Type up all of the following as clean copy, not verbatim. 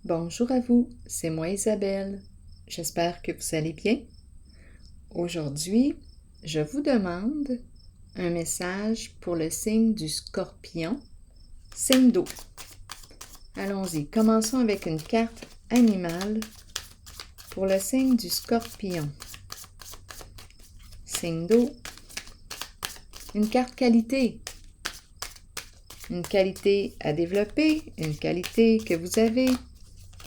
Bonjour à vous, c'est moi Isabelle. J'espère que vous allez bien. Aujourd'hui, je vous demande un message pour le signe du Scorpion, signe d'eau. Allons-y, commençons avec une carte animale pour le signe du Scorpion. Signe d'eau, une carte qualité. Une qualité à développer, une qualité que vous avez,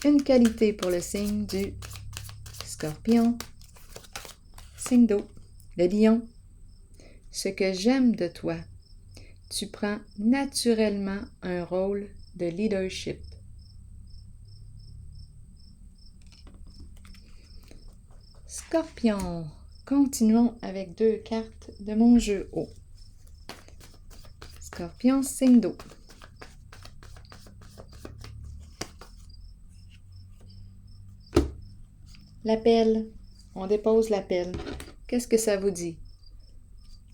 une qualité pour le signe du Scorpion. Signe d'eau, le lion. Ce que j'aime de toi, tu prends naturellement un rôle de leadership. Scorpion, continuons avec 2 cartes de mon jeu haut. Scorpion, signe d'eau. L'appel, on dépose l'appel. Qu'est-ce que ça vous dit?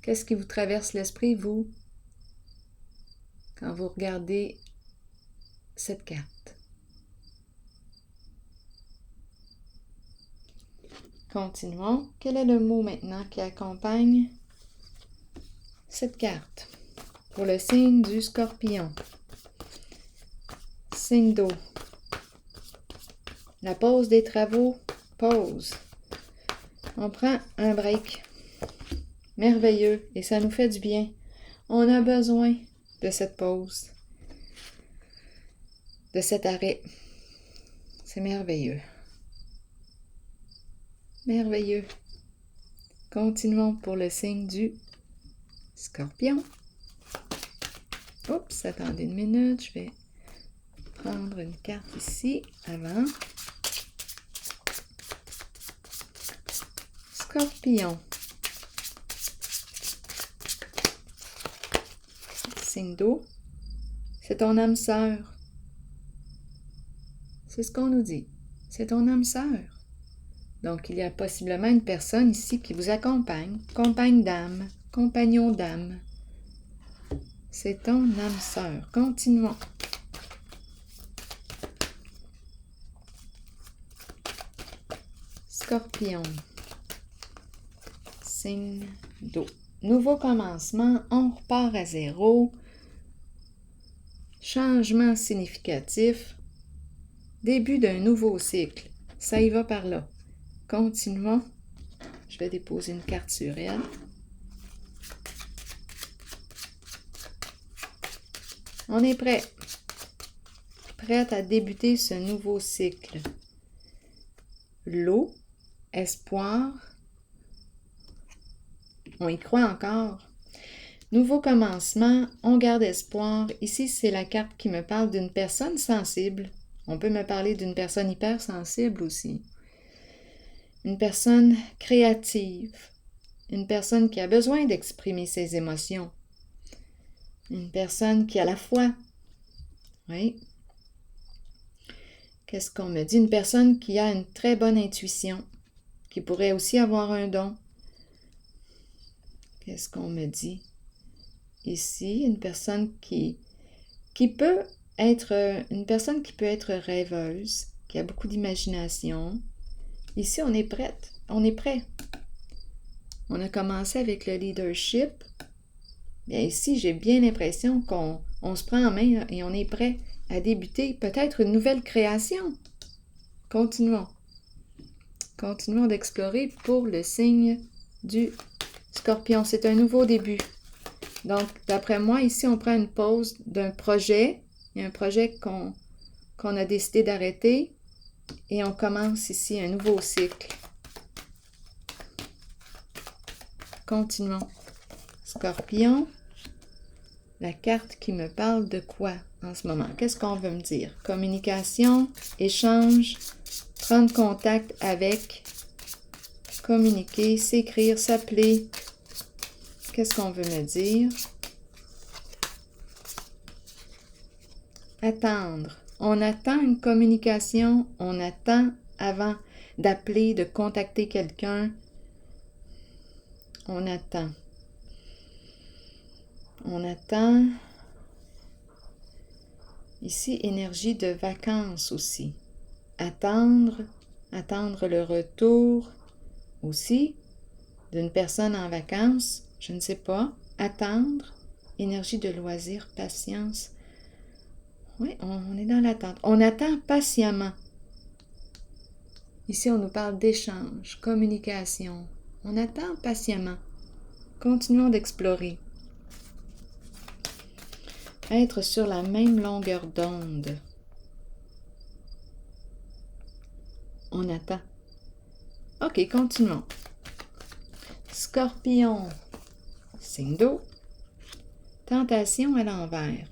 Qu'est-ce qui vous traverse l'esprit, vous, quand vous regardez cette carte? Continuons. Quel est le mot maintenant qui accompagne cette carte? Pour le signe du Scorpion. Signe d'eau. La pause des travaux. Pause. On prend un break. Merveilleux. Et ça nous fait du bien. On a besoin de cette pause. De cet arrêt. C'est merveilleux. Merveilleux. Continuons pour le signe du Scorpion. Oups, attendez une minute. Je vais prendre une carte ici avant. Scorpion. Signe d'eau. C'est ton âme sœur. C'est ce qu'on nous dit. C'est ton âme sœur. Donc, il y a possiblement une personne ici qui vous accompagne. Compagne d'âme. Compagnon d'âme. C'est ton âme sœur. Continuons. Scorpion. Signe d'eau. Nouveau commencement. On repart à zéro. Changement significatif. Début d'un nouveau cycle. Ça y va par là. Continuons. Je vais déposer une carte sur elle. On est prêt. Prête à débuter ce nouveau cycle. L'eau, espoir. On y croit encore. Nouveau commencement, on garde espoir. Ici, c'est la carte qui me parle d'une personne sensible. On peut me parler d'une personne hypersensible aussi. Une personne créative. Une personne qui a besoin d'exprimer ses émotions. Une personne qui a la foi. Oui. Qu'est-ce qu'on me dit? Une personne qui a une très bonne intuition, qui pourrait aussi avoir un don. Qu'est-ce qu'on me dit? Ici, une personne qui peut être une personne qui peut être rêveuse, qui a beaucoup d'imagination. Ici, on est prête, on est prêt. On a commencé avec le leadership. Bien ici, j'ai bien l'impression qu'on se prend en main là, et on est prêt à débuter peut-être une nouvelle création. Continuons. Continuons d'explorer pour le signe du Scorpion. C'est un nouveau début. Donc, d'après moi, ici, on prend une pause d'un projet. Il y a un projet qu'on a décidé d'arrêter et on commence ici un nouveau cycle. Continuons. Scorpion, la carte qui me parle de quoi en ce moment? Qu'est-ce qu'on veut me dire? Communication, échange, prendre contact avec, communiquer, s'écrire, s'appeler. Qu'est-ce qu'on veut me dire? Attendre. On attend une communication, on attend avant d'appeler, de contacter quelqu'un. On attend. On attend. Ici, énergie de vacances aussi. attendre le retour aussi d'une personne en vacances, je ne sais pas, attendre, énergie de loisir, patience. Oui, on est dans l'attente. On attend patiemment. Ici, on nous parle d'échange, communication. On attend patiemment. Continuons d'explorer. Être sur la même longueur d'onde. On attend. OK, continuons. Scorpion, signe d'eau. Tentation à l'envers.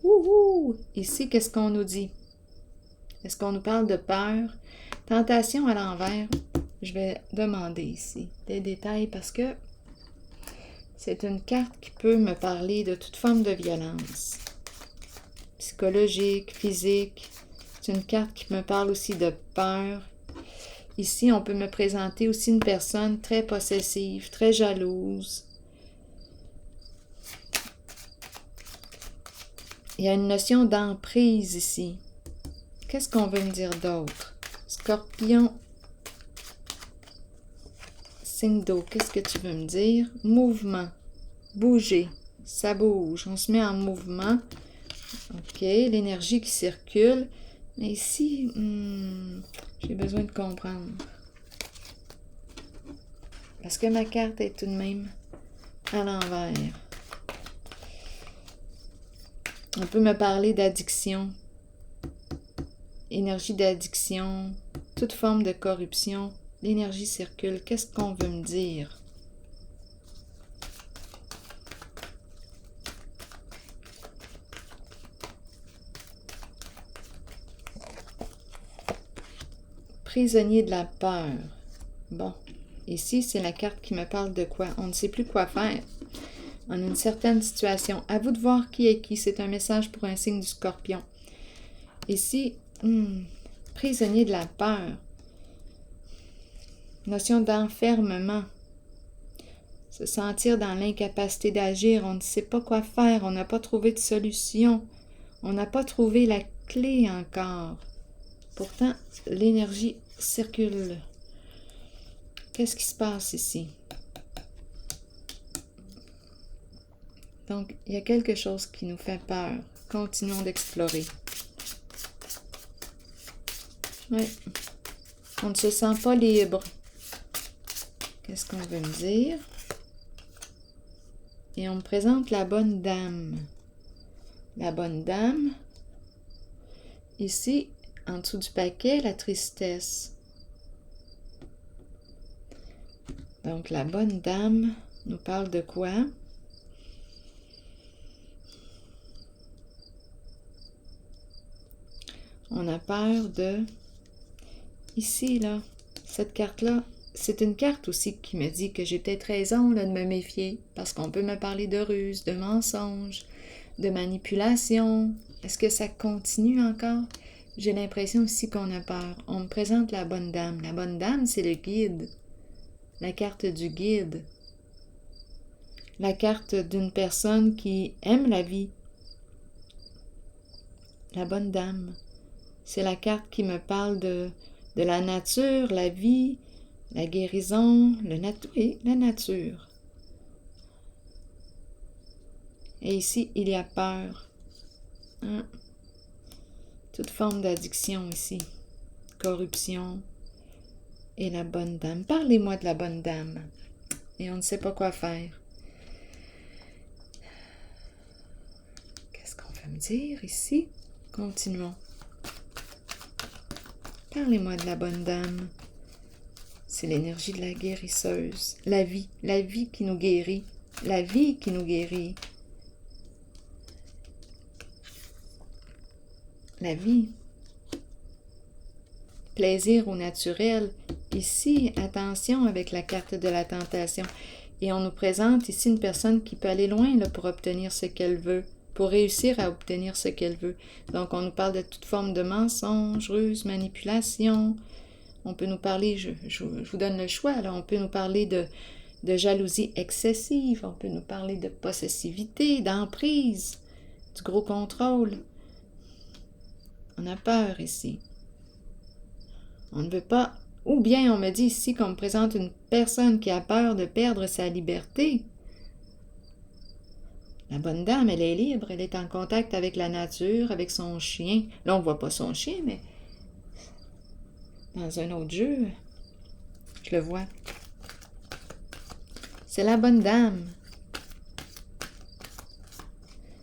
Wouhou! Ici, qu'est-ce qu'on nous dit? Est-ce qu'on nous parle de peur? Tentation à l'envers. Je vais demander ici des détails parce que c'est une carte qui peut me parler de toute forme de violence. Psychologique, physique. C'est une carte qui me parle aussi de peur. Ici, on peut me présenter aussi une personne très possessive, très jalouse. Il y a une notion d'emprise ici. Qu'est-ce qu'on veut me dire d'autre? Scorpion, signe d'eau, qu'est-ce que tu veux me dire? Mouvement, bouger, ça bouge, on se met en mouvement. OK, l'énergie qui circule. Mais ici, j'ai besoin de comprendre. Parce que ma carte est tout de même à l'envers. On peut me parler d'addiction, énergie d'addiction, toute forme de corruption. L'énergie circule. Qu'est-ce qu'on veut me dire? Prisonnier de la peur. Bon, ici, c'est la carte qui me parle de quoi? On ne sait plus quoi faire. En une certaine situation. À vous de voir qui est qui. C'est un message pour un signe du Scorpion. Ici, prisonnier de la peur. Notion d'enfermement. Se sentir dans l'incapacité d'agir. On ne sait pas quoi faire. On n'a pas trouvé de solution. On n'a pas trouvé la clé encore. Pourtant, l'énergie circule. Qu'est-ce qui se passe ici? Donc, il y a quelque chose qui nous fait peur. Continuons d'explorer. Oui. On ne se sent pas libre. Qu'est-ce qu'on veut me dire? Et on me présente la bonne dame. La bonne dame. Ici, en dessous du paquet, la tristesse. Donc, la bonne dame nous parle de quoi? On a peur de... Ici, là, cette carte-là, c'est une carte aussi qui me dit que j'ai peut-être raison là, de me méfier, parce qu'on peut me parler de ruse, de mensonge, de manipulation. Est-ce que ça continue encore? J'ai l'impression aussi qu'on a peur. On me présente la bonne dame. La bonne dame, c'est le guide. La carte du guide. La carte d'une personne qui aime la vie. La bonne dame. C'est la carte qui me parle de la nature, la vie, la guérison, oui, la nature. Et ici, il y a peur. Hein? Toute forme d'addiction ici. Corruption. Et la bonne dame. Parlez-moi de la bonne dame. Et on ne sait pas quoi faire. Qu'est-ce qu'on veut me dire ici? Continuons. Parlez-moi de la bonne dame. C'est l'énergie de la guérisseuse. La vie qui nous guérit. La vie qui nous guérit. La vie. Plaisir au naturel. Ici, attention avec la carte de la tentation. Et on nous présente ici une personne qui peut aller loin là, pour obtenir ce qu'elle veut, pour réussir à obtenir ce qu'elle veut. Donc, on nous parle de toute forme de mensonge, ruse, manipulation. On peut nous parler, je vous donne le choix, là, on peut nous parler de jalousie excessive, on peut nous parler de possessivité, d'emprise, du gros contrôle. On a peur ici. On ne veut pas... Ou bien on me dit ici qu'on me présente une personne qui a peur de perdre sa liberté. La bonne dame, elle est libre, elle est en contact avec la nature, avec son chien. Là, on ne voit pas son chien, mais dans un autre jeu, je le vois. C'est la bonne dame.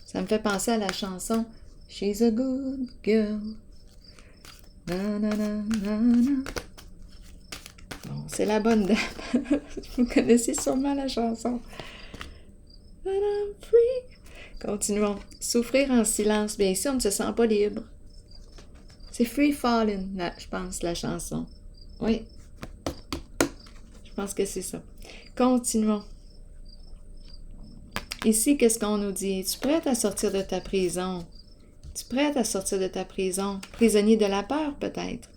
Ça me fait penser à la chanson « She's a good girl ». Na, na, na, na, na. Bon, c'est la bonne dame. Vous connaissez sûrement la chanson. But I'm free. Continuons. Souffrir en silence. Bien ici, on ne se sent pas libre. C'est Free Falling, là, je pense, la chanson. Oui. Je pense que c'est ça. Continuons. Ici, qu'est-ce qu'on nous dit? Es-tu prête à sortir de ta prison? Es-tu prête à sortir de ta prison? Prisonnier de la peur, peut-être.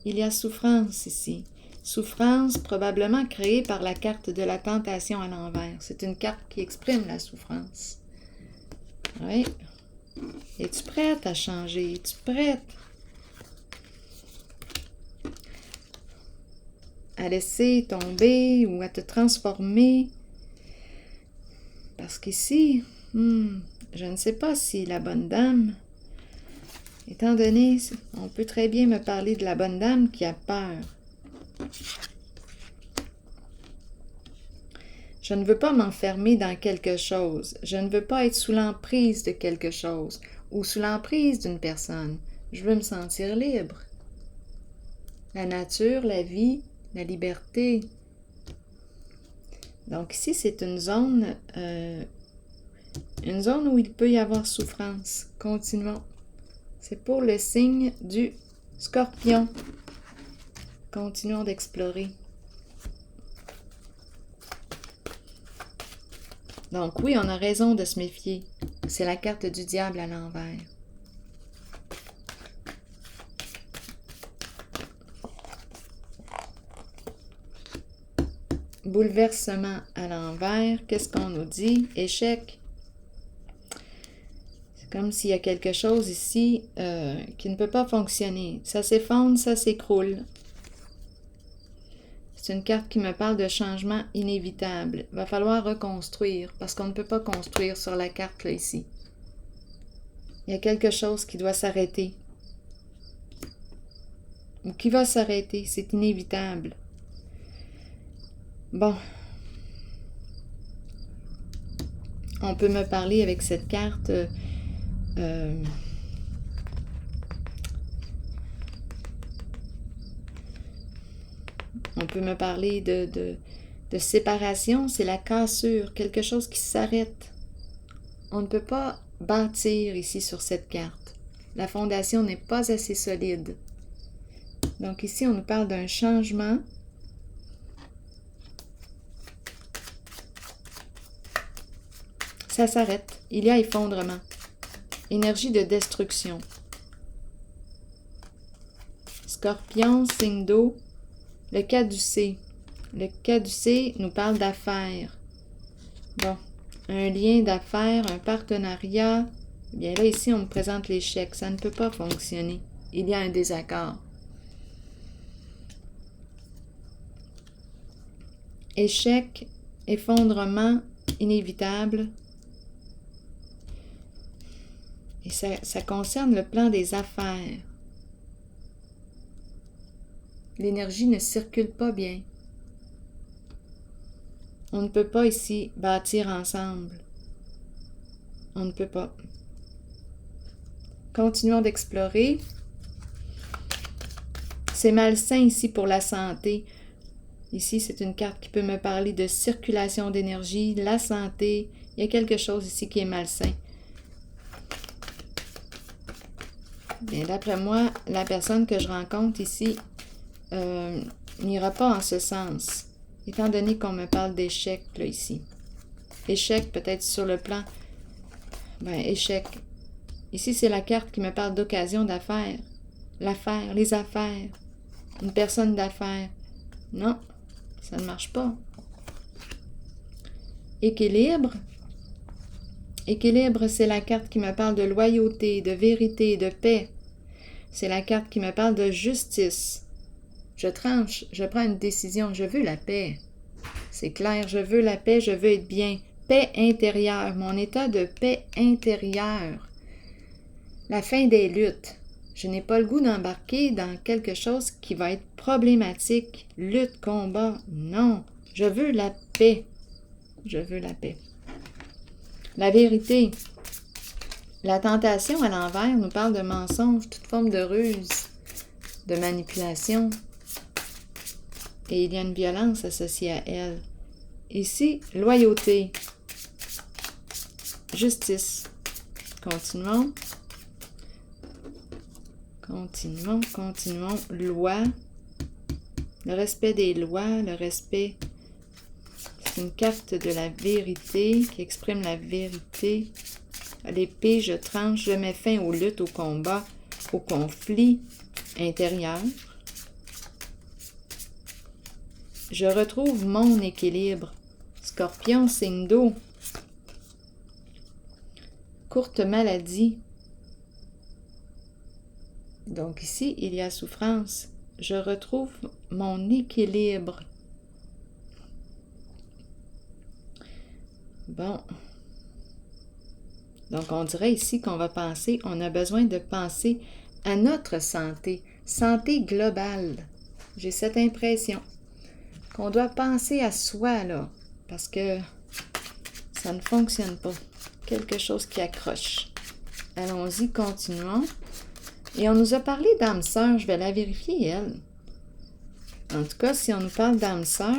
Il y a souffrance ici. Souffrance probablement créée par la carte de la tentation à l'envers. C'est une carte qui exprime la souffrance. Oui. Es-tu prête à changer? Es-tu prête à laisser tomber ou à te transformer? Parce qu'ici, je ne sais pas si la bonne dame, étant donné, on peut très bien me parler de la bonne dame qui a peur. Je ne veux pas m'enfermer dans quelque chose. Je ne veux pas être sous l'emprise de quelque chose ou sous l'emprise d'une personne. Je veux me sentir libre. La nature, la vie, la liberté. Donc ici, c'est une zone où il peut y avoir souffrance. Continuons. C'est pour le signe du Scorpion. Continuons d'explorer. Donc oui, on a raison de se méfier. C'est la carte du diable à l'envers. Bouleversement à l'envers. Qu'est-ce qu'on nous dit? Échec. C'est comme s'il y a quelque chose ici qui ne peut pas fonctionner. Ça s'effondre, ça s'écroule. C'est une carte qui me parle de changement inévitable. Il va falloir reconstruire parce qu'on ne peut pas construire sur la carte là ici. Il y a quelque chose qui doit s'arrêter. Ou qui va s'arrêter. C'est inévitable. Bon. On peut me parler avec cette carte on peut me parler de séparation, c'est la cassure, quelque chose qui s'arrête. On ne peut pas bâtir ici sur cette carte. La fondation n'est pas assez solide. Donc ici, on nous parle d'un changement. Ça s'arrête. Il y a effondrement. Énergie de destruction. Scorpion, signe d'eau. Le caducé. Le caducé nous parle d'affaires. Bon, un lien d'affaires, un partenariat. Bien là, ici, on me présente l'échec. Ça ne peut pas fonctionner. Il y a un désaccord. Échec, effondrement, inévitable. Et ça concerne le plan des affaires. L'énergie ne circule pas bien. On ne peut pas ici bâtir ensemble. On ne peut pas. Continuons d'explorer. C'est malsain ici pour la santé. Ici, c'est une carte qui peut me parler de circulation d'énergie, la santé. Il y a quelque chose ici qui est malsain. Bien, d'après moi, la personne que je rencontre ici n'ira pas en ce sens, étant donné qu'on me parle d'échec, là, ici. Échec, peut-être sur le plan... échec. Ici, c'est la carte qui me parle d'occasion d'affaires. L'affaire, les affaires. Une personne d'affaires. Non, ça ne marche pas. Équilibre. Équilibre, c'est la carte qui me parle de loyauté, de vérité, de paix. C'est la carte qui me parle de justice. Je tranche, je prends une décision, je veux la paix. C'est clair, je veux la paix, je veux être bien. Paix intérieure, mon état de paix intérieure. La fin des luttes. Je n'ai pas le goût d'embarquer dans quelque chose qui va être problématique. Lutte, combat, non. Je veux la paix. Je veux la paix. La vérité. La tentation à l'envers nous parle de mensonge, toute forme de ruse, de manipulation. Et il y a une violence associée à elle. Ici, loyauté. Justice. Continuons. Continuons. Loi. Le respect des lois, le respect. C'est une carte de la vérité qui exprime la vérité. À l'épée, je tranche, je mets fin aux luttes, aux combats, aux conflits intérieurs. Je retrouve mon équilibre. Scorpion, signe d'eau. Courte maladie. Donc ici, il y a souffrance. Je retrouve mon équilibre. Bon. Donc on dirait ici qu'on va penser, on a besoin de penser à notre santé. Santé globale. J'ai cette impression qu'on doit penser à soi, là, parce que ça ne fonctionne pas. Quelque chose qui accroche. Allons-y, continuons. Et on nous a parlé d'âme sœur, je vais la vérifier, elle. En tout cas, si on nous parle d'âme sœur,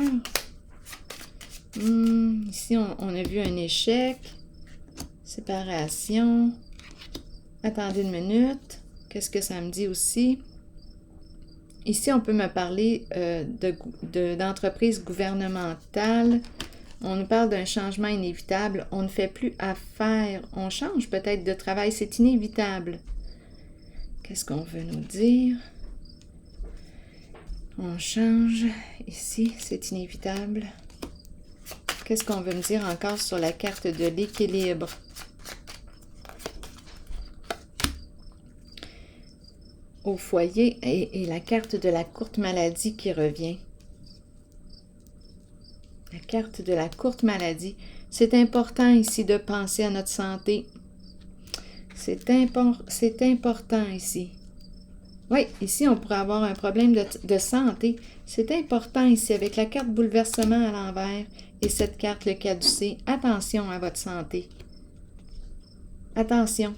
ici on a vu un échec, séparation. Attendez une minute, qu'est-ce que ça me dit aussi? Ici, on peut me parler d'entreprise gouvernementale. On nous parle d'un changement inévitable. On ne fait plus affaire. On change peut-être de travail. C'est inévitable. Qu'est-ce qu'on veut nous dire? On change. Ici, c'est inévitable. Qu'est-ce qu'on veut me dire encore sur la carte de l'équilibre? Au foyer et la carte de la courte maladie qui revient. La carte de la courte maladie. C'est important ici de penser à notre santé. C'est important ici. Oui, ici, on pourrait avoir un problème de santé. C'est important ici avec la carte bouleversement à l'envers et cette carte, le caducée. Attention à votre santé. Attention.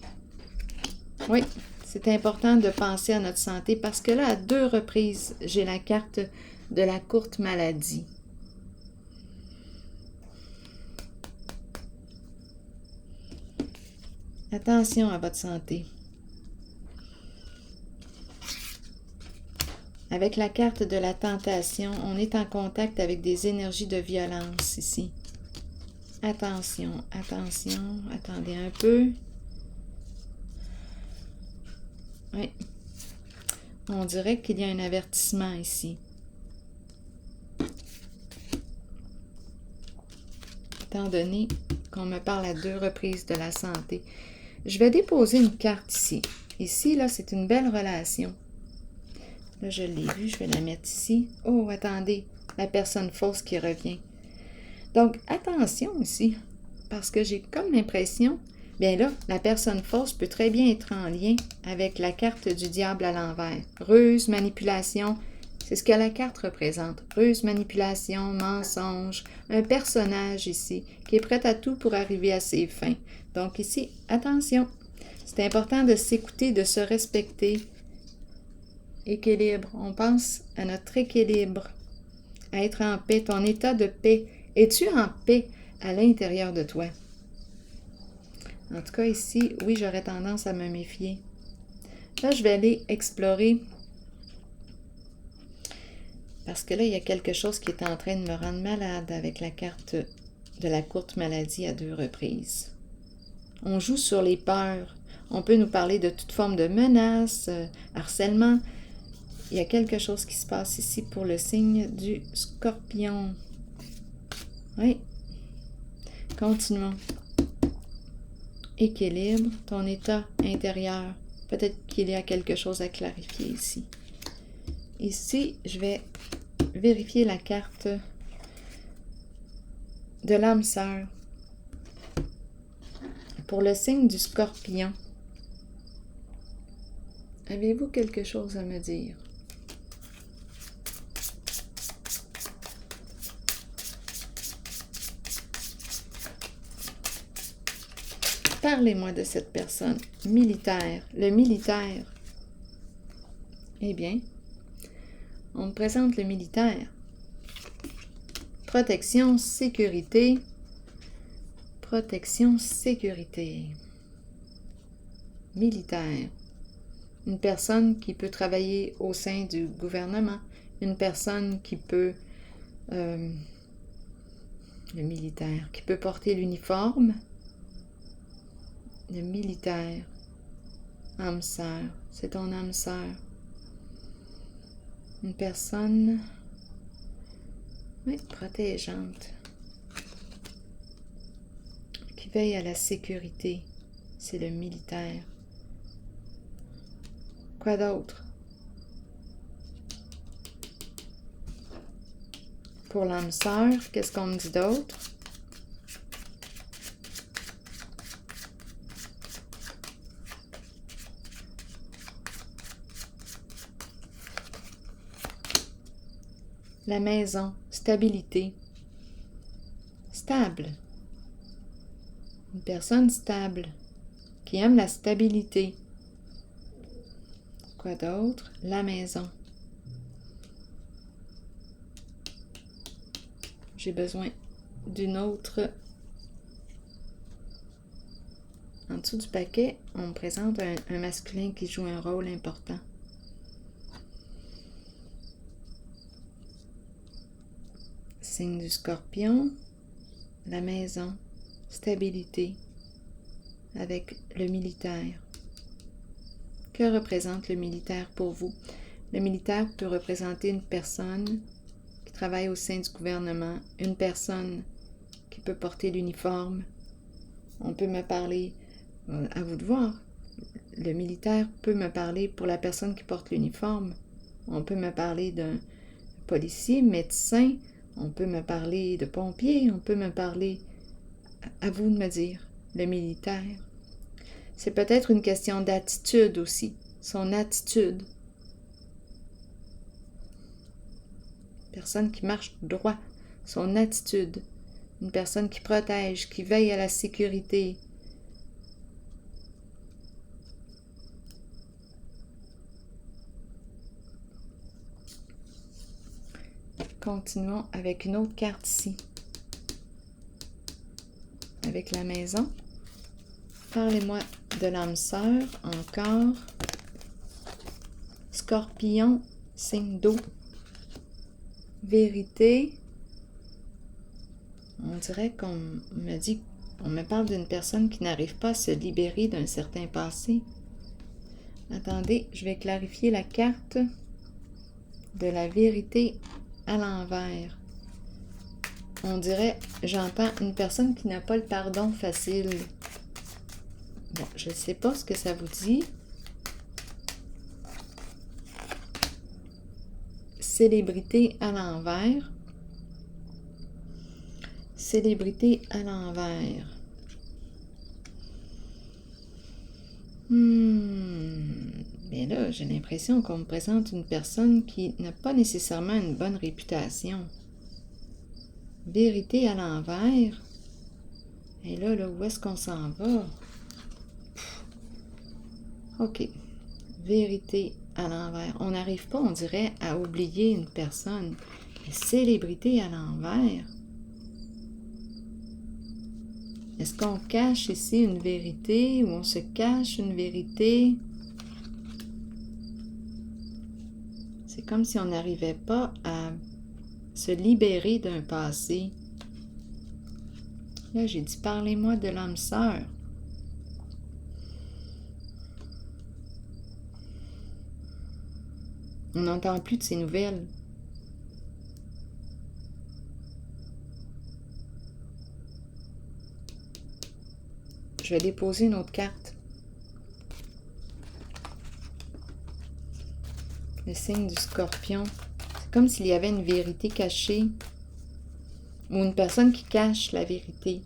Oui, c'est important de penser à notre santé parce que là, à 2 reprises, j'ai la carte de la courte maladie. Attention à votre santé. Avec la carte de la tentation, on est en contact avec des énergies de violence ici. Attention, attention, attendez un peu. Oui. On dirait qu'il y a un avertissement ici. Étant donné qu'on me parle à 2 reprises de la santé. Je vais déposer une carte ici. Ici, là, c'est une belle relation. Là, je l'ai vue, je vais la mettre ici. Oh, attendez, la personne fausse qui revient. Donc, attention ici, parce que j'ai comme l'impression, bien là, la personne fausse peut très bien être en lien avec la carte du diable à l'envers. Ruse, manipulation, c'est ce que la carte représente. Ruse, manipulation, mensonge, un personnage ici qui est prêt à tout pour arriver à ses fins. Donc ici, attention, c'est important de s'écouter, de se respecter. Équilibre, on pense à notre équilibre, à être en paix, ton état de paix. Es-tu en paix à l'intérieur de toi? En tout cas ici, oui, j'aurais tendance à me méfier. Là, je vais aller explorer parce que là, il y a quelque chose qui est en train de me rendre malade avec la carte de la courte maladie à 2 reprises. On joue sur les peurs. On peut nous parler de toute forme de menace, harcèlement. Il y a quelque chose qui se passe ici pour le signe du Scorpion. Oui. Continuons. Équilibre, ton état intérieur. Peut-être qu'il y a quelque chose à clarifier ici. Ici, je vais vérifier la carte de l'âme sœur. Pour le signe du Scorpion, avez-vous quelque chose à me dire? Parlez-moi de cette personne. Militaire. Le militaire. Eh bien, on me présente le militaire. Protection, sécurité. Protection, sécurité. Militaire. Une personne qui peut travailler au sein du gouvernement. Une personne qui peut... le militaire. Qui peut porter l'uniforme. Le militaire. Âme sœur. C'est ton âme sœur. Une personne... oui, protégeante. Qui veille à la sécurité. C'est le militaire. Quoi d'autre? Pour l'âme sœur, qu'est-ce qu'on me dit d'autre? La maison, stabilité. Stable. Une personne stable, qui aime la stabilité. Quoi d'autre? La maison. J'ai besoin d'une autre. En dessous du paquet, on me présente un masculin qui joue un rôle important. Signe du Scorpion, la maison, stabilité, avec le militaire. Que représente le militaire pour vous? Le militaire peut représenter une personne qui travaille au sein du gouvernement, une personne qui peut porter l'uniforme. On peut me parler, à vous de voir, le militaire peut me parler pour la personne qui porte l'uniforme. On peut me parler d'un policier, médecin, on peut me parler de pompier, on peut me parler, à vous de me dire, le militaire. C'est peut-être une question d'attitude aussi, son attitude. Personne qui marche droit, son attitude. Une personne qui protège, qui veille à la sécurité. Continuons avec une autre carte ici. Avec la maison. Parlez-moi de l'âme sœur, encore. Scorpion, signe d'eau. Vérité. On dirait qu'on me dit, on me parle d'une personne qui n'arrive pas à se libérer d'un certain passé. Attendez, je vais clarifier la carte de la vérité à l'envers. On dirait, j'entends une personne qui n'a pas le pardon facile. Bon, je ne sais pas ce que ça vous dit. Célébrité à l'envers. Célébrité à l'envers. Mais là, j'ai l'impression qu'on me présente une personne qui n'a pas nécessairement une bonne réputation. Vérité à l'envers. Et là, où est-ce qu'on s'en va? OK. Vérité à l'envers. On n'arrive pas, on dirait, à oublier une personne. Mais célébrité à l'envers. Est-ce qu'on cache ici une vérité ou on se cache une vérité? C'est comme si on n'arrivait pas à se libérer d'un passé. Là, j'ai dit, parlez-moi de l'âme sœur. On n'entend plus de ces nouvelles. Je vais déposer une autre carte. Le signe du Scorpion. C'est comme s'il y avait une vérité cachée ou une personne qui cache la vérité,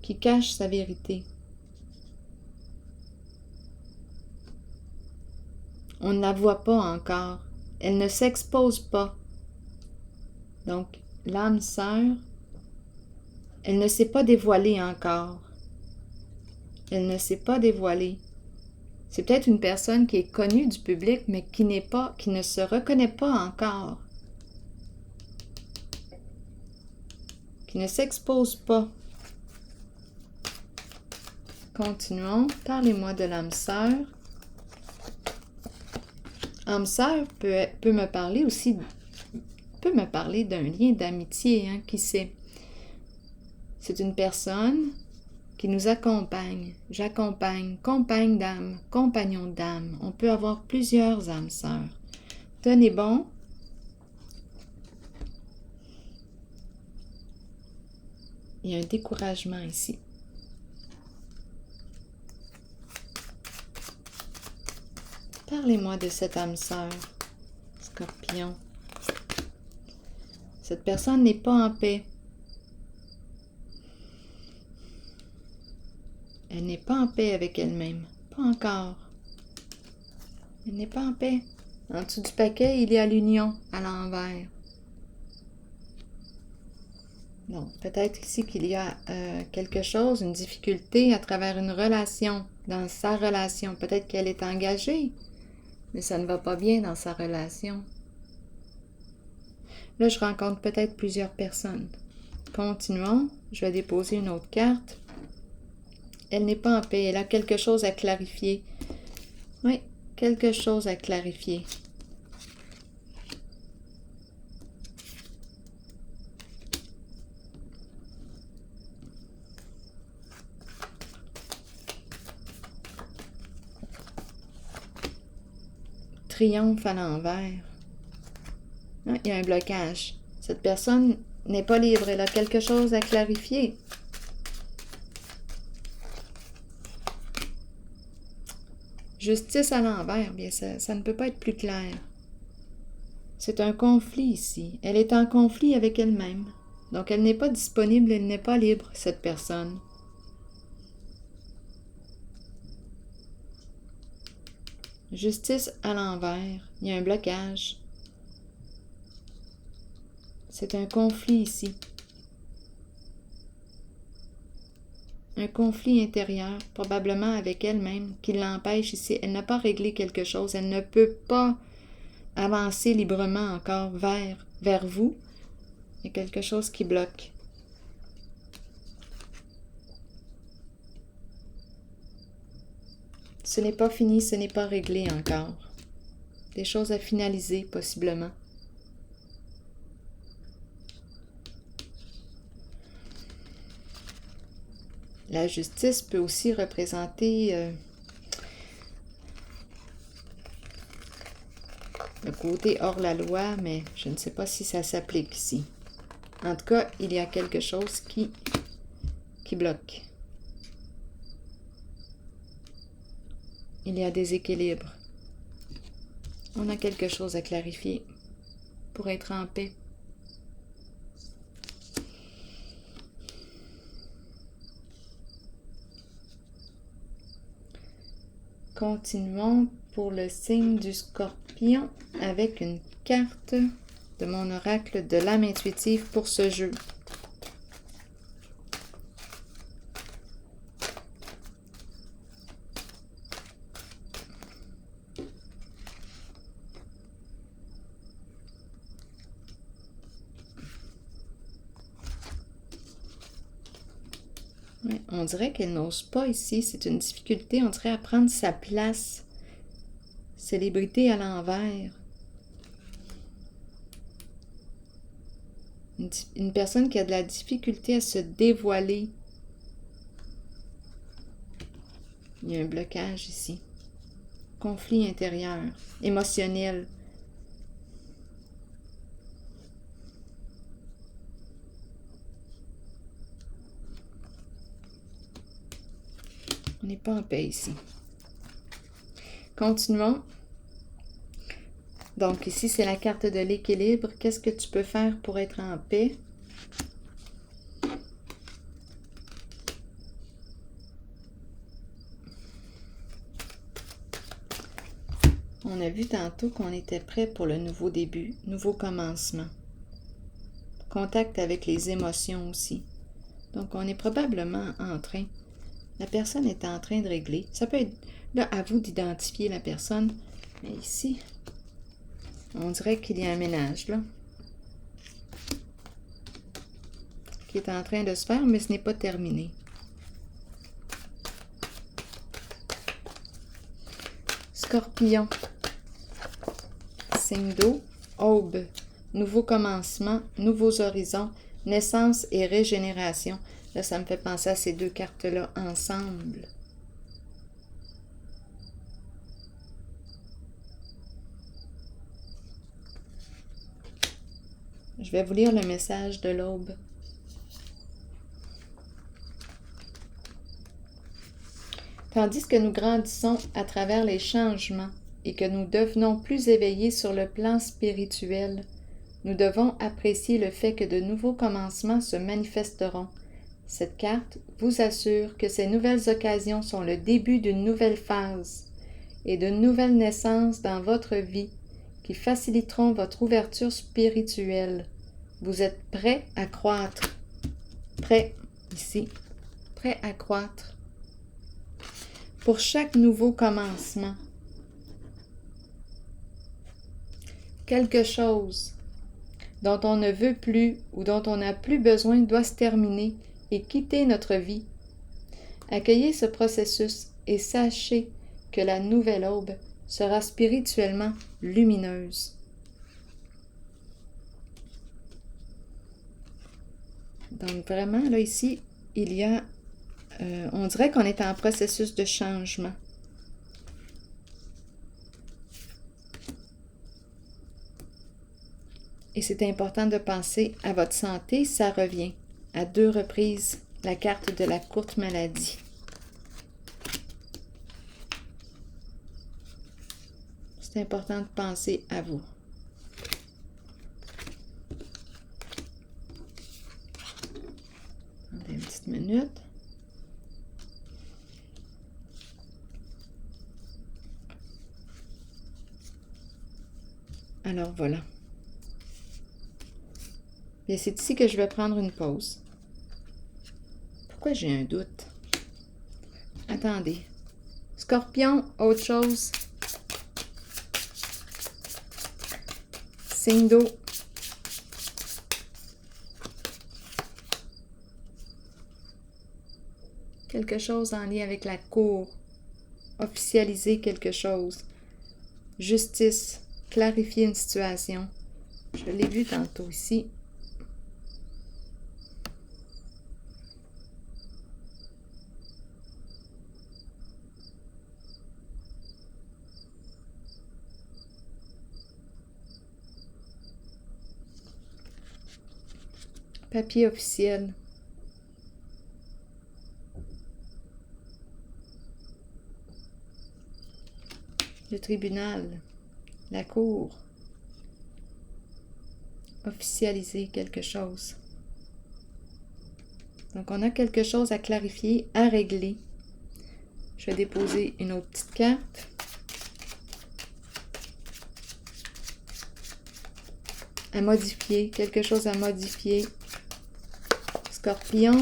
qui cache sa vérité. On ne la voit pas encore. Elle ne s'expose pas. Donc, l'âme sœur, elle ne s'est pas dévoilée encore. Elle ne s'est pas dévoilée. C'est peut-être une personne qui est connue du public, mais qui ne se reconnaît pas encore. Qui ne s'expose pas. Continuons. Parlez-moi de l'âme sœur. L'âme sœur peut me parler aussi, peut me parler d'un lien d'amitié, hein, qui sait. C'est une personne qui nous accompagne. J'accompagne, compagne d'âme, compagnon d'âme. On peut avoir plusieurs âmes sœurs. Tenez bon. Il y a un découragement ici. Parlez-moi de cette âme sœur, Scorpion. Cette personne n'est pas en paix. Elle n'est pas en paix avec elle-même. Pas encore. Elle n'est pas en paix. En dessous du paquet, il y a l'union à l'envers. Donc, peut-être ici qu'il y a quelque chose, une difficulté à travers une relation, dans sa relation. Peut-être qu'elle est engagée, mais ça ne va pas bien dans sa relation. Là, je rencontre peut-être plusieurs personnes. Continuons. Je vais déposer une autre carte. Elle n'est pas en paix. Elle a quelque chose à clarifier. Oui, quelque chose à clarifier. Triomphe à l'envers. Ah, il y a un blocage. Cette personne n'est pas libre. Elle a quelque chose à clarifier. Justice à l'envers, bien ça ne peut pas être plus clair. C'est un conflit ici. Elle est en conflit avec elle-même. Donc elle n'est pas disponible, elle n'est pas libre, cette personne. Justice à l'envers. Il y a un blocage. C'est un conflit ici. Un conflit intérieur, probablement avec elle-même, qui l'empêche ici. Elle n'a pas réglé quelque chose. Elle ne peut pas avancer librement encore vers vous. Il y a quelque chose qui bloque. Ce n'est pas fini, ce n'est pas réglé encore. Des choses à finaliser, possiblement. La justice peut aussi représenter le côté hors la loi, mais je ne sais pas si ça s'applique ici. En tout cas, il y a quelque chose qui bloque. Il y a des équilibres. On a quelque chose à clarifier pour être en paix. Continuons pour le signe du Scorpion avec une carte de mon oracle de l'âme intuitive pour ce jeu. Ouais, on dirait qu'elle n'ose pas ici, c'est une difficulté, on dirait à prendre sa place. Célébrité à l'envers. Une personne qui a de la difficulté à se dévoiler. Il y a un blocage ici. Conflit intérieur, émotionnel. On n'est pas en paix ici. Continuons. Donc ici, c'est la carte de l'équilibre. Qu'est-ce que tu peux faire pour être en paix? On a vu tantôt qu'on était prêt pour le nouveau début, nouveau commencement. Contact avec les émotions aussi. Donc, on est probablement en train, la personne est en train de régler. Ça peut être là à vous d'identifier la personne, mais ici, on dirait qu'il y a un ménage là, qui est en train de se faire, mais ce n'est pas terminé. Scorpion, signe d'eau, aube, nouveau commencement, nouveaux horizons, naissance et régénération. Là, ça me fait penser à ces deux cartes-là ensemble. Je vais vous lire le message de l'aube. Tandis que nous grandissons à travers les changements et que nous devenons plus éveillés sur le plan spirituel, nous devons apprécier le fait que de nouveaux commencements se manifesteront. Cette carte vous assure que ces nouvelles occasions sont le début d'une nouvelle phase et de nouvelles naissances dans votre vie qui faciliteront votre ouverture spirituelle. Vous êtes prêt à croître. Prêt, ici, prêt à croître. Pour chaque nouveau commencement, quelque chose dont on ne veut plus ou dont on n'a plus besoin doit se terminer et quitter notre vie. Accueillez ce processus et sachez que la nouvelle aube sera spirituellement lumineuse. Donc vraiment, là ici, il y a, on dirait qu'on est en processus de changement. Et c'est important de penser à votre santé, ça revient à 2 reprises la carte de la courte maladie. C'est important de penser à vous. Attendez une petite minute. Alors voilà. Et c'est ici que je vais prendre une pause. Pourquoi j'ai un doute? Attendez. Scorpion, autre chose. Signe d'eau. Quelque chose en lien avec la cour. Officialiser quelque chose. Justice. Clarifier une situation. Je l'ai vu tantôt ici. Papier officiel. Le tribunal. La cour. Officialiser quelque chose. Donc, on a quelque chose à clarifier, à régler. Je vais déposer une autre petite carte. À modifier, quelque chose à modifier. Scorpion.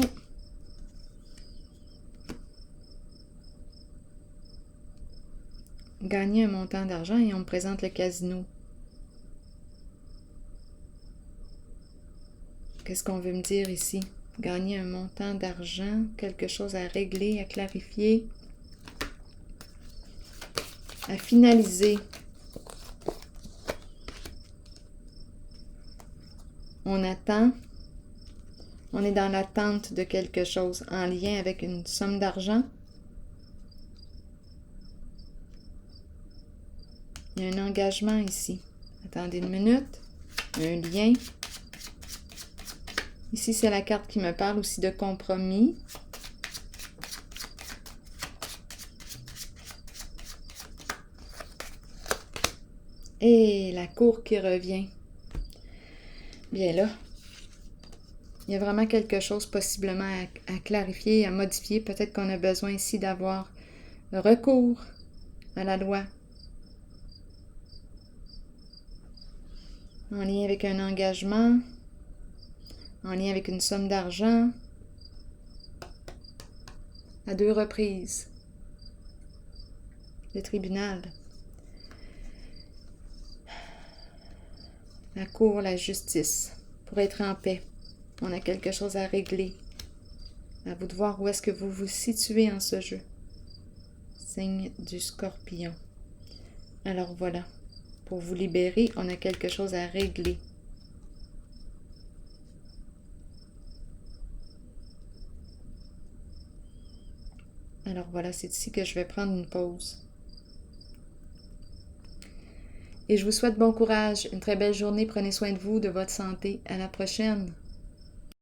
Gagner un montant d'argent et on me présente le casino. Qu'est-ce qu'on veut me dire ici? Gagner un montant d'argent, quelque chose à régler, à clarifier, à finaliser. On attend. On est dans l'attente de quelque chose en lien avec une somme d'argent. Il y a un engagement ici. Attendez une minute. Un lien. Ici, c'est la carte qui me parle aussi de compromis. Et la cour qui revient. Bien là, il y a vraiment quelque chose possiblement à clarifier, à modifier. Peut-être qu'on a besoin ici d'avoir recours à la loi en lien avec un engagement, en lien avec une somme d'argent, à 2 reprises. Le tribunal, la cour, la justice, pour être en paix. On a quelque chose à régler. À vous de voir où est-ce que vous vous situez en ce jeu. Signe du Scorpion. Alors voilà, pour vous libérer, on a quelque chose à régler. Alors voilà, c'est ici que je vais prendre une pause. Et je vous souhaite bon courage, une très belle journée, prenez soin de vous, de votre santé. À la prochaine!